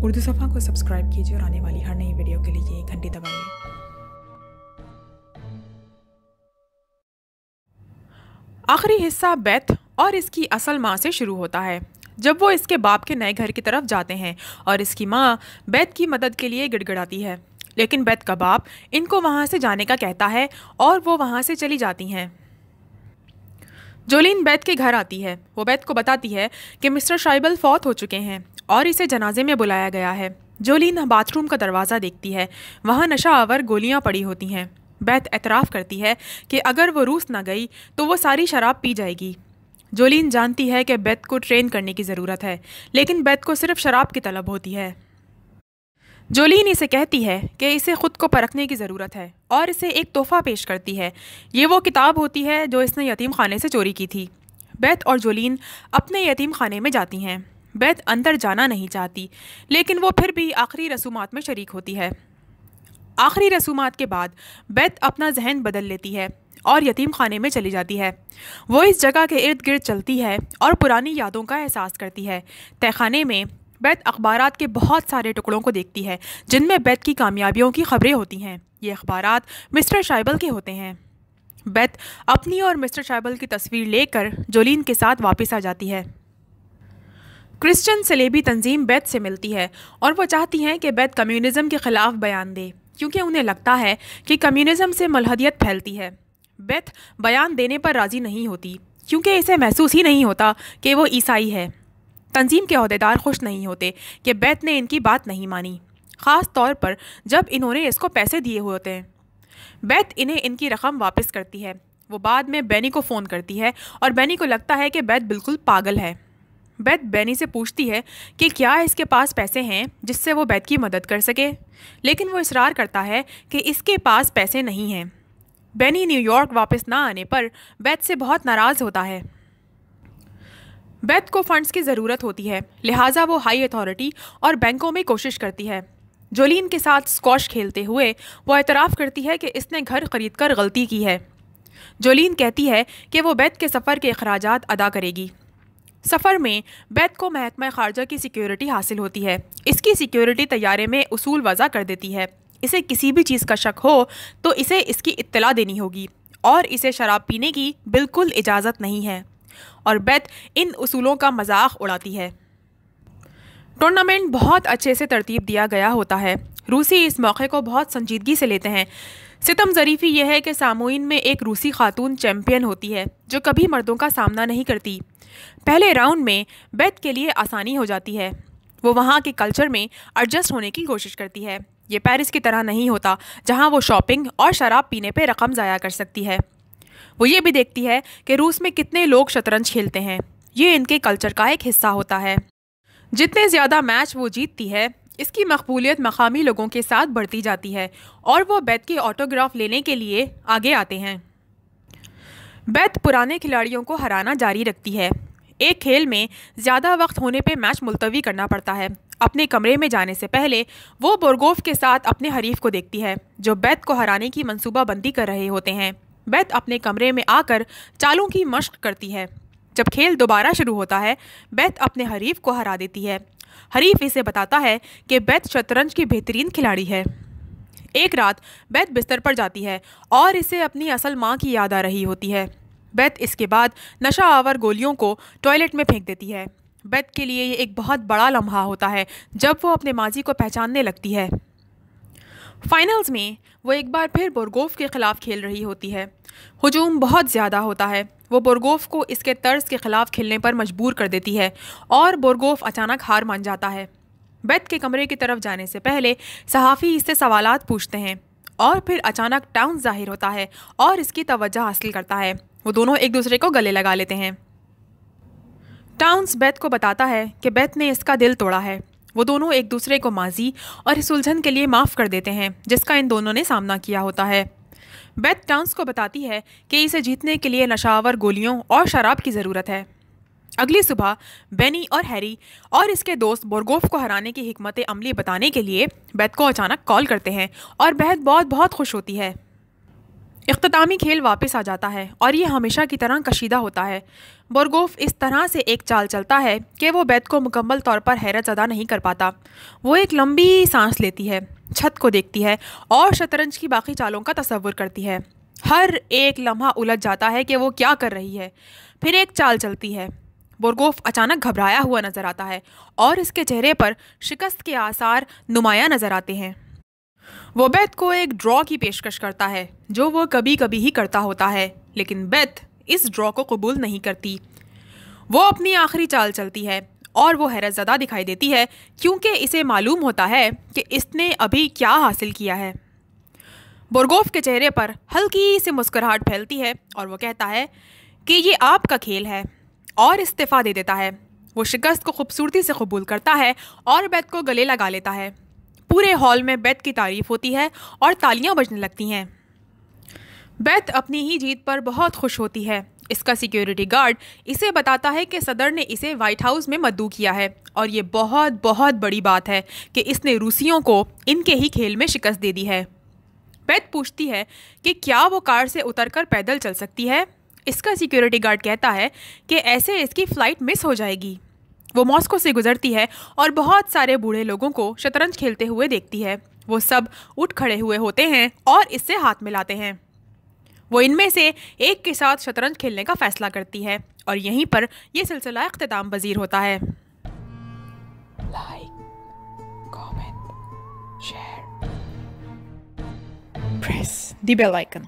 उर्दू सफ़ा को सब्सक्राइब कीजिए और आने वाली हर नई वीडियो के लिए घंटी दबाइए। आखिरी हिस्सा बेथ और इसकी असल माँ से शुरू होता है जब वो इसके बाप के नए घर की तरफ जाते हैं और इसकी माँ बेथ की मदद के लिए गिड़गिड़ाती है, लेकिन बेथ का बाप इनको वहाँ से जाने का कहता है और वो वहाँ से चली जाती हैं। जोलीन बेथ के घर आती है। वो बेथ को बताती है कि मिस्टर शाइबल फौत हो चुके हैं और इसे जनाजे में बुलाया गया है। जोलीन बाथरूम का दरवाज़ा देखती है, वहाँ नशा आवर गोलियाँ पड़ी होती हैं। बेथ एतराफ़ करती है कि अगर वो रूस ना गई तो वो सारी शराब पी जाएगी। जोलीन जानती है कि बेथ को ट्रेन करने की ज़रूरत है, लेकिन बेथ को सिर्फ शराब की तलब होती है। जोलीन इसे कहती है कि इसे ख़ुद को परखने की ज़रूरत है और इसे एक तोहफ़ा पेश करती है। ये वो किताब होती है जो इसने यतीम खाने से चोरी की थी। बेथ और जोलीन अपने यतीम खाने में जाती हैं। बेथ अंदर जाना नहीं चाहती, लेकिन वो फिर भी आखिरी रसूमात में शरीक होती है। आखिरी रसूमात के बाद बेथ अपना जहन बदल लेती है और यतीम खाने में चली जाती है। वो इस जगह के इर्द गिर्द चलती है और पुरानी यादों का एहसास करती है। तहखाने में बेथ अखबारात के बहुत सारे टुकड़ों को देखती है जिनमें बेथ की कामयाबियों की खबरें होती हैं। ये अखबारात मिस्टर शाइबल के होते हैं। बेथ अपनी और मिस्टर शाइबल की तस्वीर लेकर जोलीन के साथ वापस आ जाती है। क्रिश्चियन सलेबी तंजीम बेथ से मिलती है और वो चाहती हैं कि बेथ कम्युनिज़म के ख़िलाफ़ बयान दे, क्योंकि उन्हें लगता है कि कम्युनिज़म से मलहदियत फैलती है। बेथ बयान देने पर राज़ी नहीं होती, क्योंकि इसे महसूस ही नहीं होता कि वो ईसाई है। तंजीम के अहदेदार खुश नहीं होते कि बेथ ने इनकी बात नहीं मानी, ख़ास तौर पर जब इन्होंने इसको पैसे दिए हुए होते हैं। बेथ इन्हें इनकी रकम वापस करती है। वो बाद में बेनी को फ़ोन करती है और बेनी को लगता है कि बेथ बिल्कुल पागल है। बेथ बेनी से पूछती है कि क्या इसके पास पैसे हैं जिससे वो बेथ की मदद कर सके, लेकिन वो इसरार करता है कि इसके पास पैसे नहीं हैं। बेनी न्यूयॉर्क वापस ना आने पर बेथ से बहुत नाराज़ होता है। बेथ को फंड्स की ज़रूरत होती है, लिहाजा वो हाई अथॉरिटी और बैंकों में कोशिश करती है। जोलीन के साथ स्क्वॉश खेलते हुए वो एतराफ़ करती है कि इसने घर ख़रीदकर गलती की है। जोलीन कहती है कि वो बेथ के सफ़र के अखराजात अदा करेगी। सफ़र में बेथ को महकमा ख़ारजा की सिक्योरिटी हासिल होती है। इसकी सिक्योरिटी तैयारे में उसूल वज़ा कर देती है। इसे किसी भी चीज़ का शक हो तो इसे इसकी इत्तला देनी होगी और इसे शराब पीने की बिल्कुल इजाज़त नहीं है, और बेथ इन उसूलों का मजाक उड़ाती है। टूर्नामेंट बहुत अच्छे से तरतीब दिया गया होता है। रूसी इस मौके को बहुत संजीदगी से लेते हैं। सितम ज़रीफ़ी यह है कि सामूइन में एक रूसी खातून चैम्पियन होती है जो कभी मर्दों का सामना नहीं करती। पहले राउंड में बेथ के लिए आसानी हो जाती है। वो वहाँ के कल्चर में एडजस्ट होने की कोशिश करती है। ये पेरिस की तरह नहीं होता जहाँ वो शॉपिंग और शराब पीने पे रकम ज़ाया कर सकती है। वो ये भी देखती है कि रूस में कितने लोग शतरंज खेलते हैं। ये इनके कल्चर का एक हिस्सा होता है। जितने ज़्यादा मैच वो जीतती है, इसकी मकबूलियत मकामी लोगों के साथ बढ़ती जाती है और वो बेथ के ऑटोग्राफ लेने के लिए आगे आते हैं। बेथ पुराने खिलाड़ियों को हराना जारी रखती है। एक खेल में ज़्यादा वक्त होने पे मैच मुलतवी करना पड़ता है। अपने कमरे में जाने से पहले वो बोर्गोफ के साथ अपने हरीफ को देखती है जो बेथ को हराने की मंसूबाबंदी कर रहे होते हैं। बेथ अपने कमरे में आकर चालों की मश्क करती है। जब खेल दोबारा शुरू होता है, बेथ अपने हरीफ को हरा देती है। हरीफ इसे बताता है कि बेथ शतरंज की बेहतरीन खिलाड़ी है। एक रात बेथ बिस्तर पर जाती है और इसे अपनी असल माँ की याद आ रही होती है। बेथ इसके बाद नशा आवर गोलियों को टॉयलेट में फेंक देती है। बेथ के लिए ये एक बहुत बड़ा लम्हा होता है जब वो अपने माजी को पहचानने लगती है। फाइनल्स में वो एक बार फिर बोर्गोफ के ख़िलाफ़ खेल रही होती है। हुजूम बहुत ज़्यादा होता है। वो बोर्गोफ को इसके तर्ज के ख़िलाफ़ खेलने पर मजबूर कर देती है और बोर्गोफ अचानक हार मान जाता है। बेथ के कमरे की तरफ जाने से पहले सहाफ़ी इससे सवालात पूछते हैं और फिर अचानक टाउन्स ज़ाहिर होता है और इसकी तवज्जो हासिल करता है। वो दोनों एक दूसरे को गले लगा लेते हैं। टाउन्स बेथ को बताता है कि बेथ ने इसका दिल तोड़ा है। वो दोनों एक दूसरे को माजी और इस उलझन के लिए माफ़ कर देते हैं जिसका इन दोनों ने सामना किया होता है। बेथ टाउन्स को बताती है कि इसे जीतने के लिए नशावर गोलियों और शराब की ज़रूरत है। अगली सुबह बेनी और हैरी और इसके दोस्त बोर्गोफ को हराने की हिकमत अमली बताने के लिए बेथ को अचानक कॉल करते हैं और बेथ बहुत बहुत खुश होती है। इख्तितामी खेल वापस आ जाता है और ये हमेशा की तरह कशीदा होता है। बोर्गोफ इस तरह से एक चाल चलता है कि वो बेथ को मुकम्मल तौर पर हैरत ज़दा नहीं कर पाता। वो एक लंबी सांस लेती है, छत को देखती है और शतरंज की बाकी चालों का तसव्वुर करती है। हर एक लम्हा उलझ जाता है कि वो क्या कर रही है। फिर एक चाल चलती है। बोर्गोफ अचानक घबराया हुआ नज़र आता है और इसके चेहरे पर शिकस्त के आसार नुमाया नज़र आते हैं। वो बेथ को एक ड्रॉ की पेशकश करता है, जो वो कभी कभी ही करता होता है, लेकिन बेथ इस ड्रॉ को कबूल नहीं करती। वो अपनी आखिरी चाल चलती है और वो हैरतज़दा दिखाई देती है, क्योंकि इसे मालूम होता है कि इसने अभी क्या हासिल किया है। बोर्गोफ के चेहरे पर हल्की सी मुस्कुराहट फैलती है और वो कहता है कि ये आपका खेल है, और इस्तीफ़ा दे देता है। वो शिकस्त को खूबसूरती से कबूल करता है और बेथ को गले लगा लेता है। पूरे हॉल में बेथ की तारीफ होती है और तालियां बजने लगती हैं। बेथ अपनी ही जीत पर बहुत खुश होती है। इसका सिक्योरिटी गार्ड इसे बताता है कि सदर ने इसे वाइट हाउस में मद्दू किया है और ये बहुत बहुत बड़ी बात है कि इसने रूसियों को इनके ही खेल में शिकस्त दे दी है। बेथ पूछती है कि क्या वो कार से उतरकर पैदल चल सकती है। इसका सिक्योरिटी गार्ड कहता है कि ऐसे इसकी फ़्लाइट मिस हो जाएगी। वो मॉस्को से गुजरती है और बहुत सारे बूढ़े लोगों को शतरंज खेलते हुए देखती है। वो सब उठ खड़े हुए होते हैं और इससे हाथ मिलाते हैं। वो इनमें से एक के साथ शतरंज खेलने का फैसला करती है और यहीं पर यह सिलसिला इख्तिताम पजीर होता है। Like, comment, share, press the bell icon.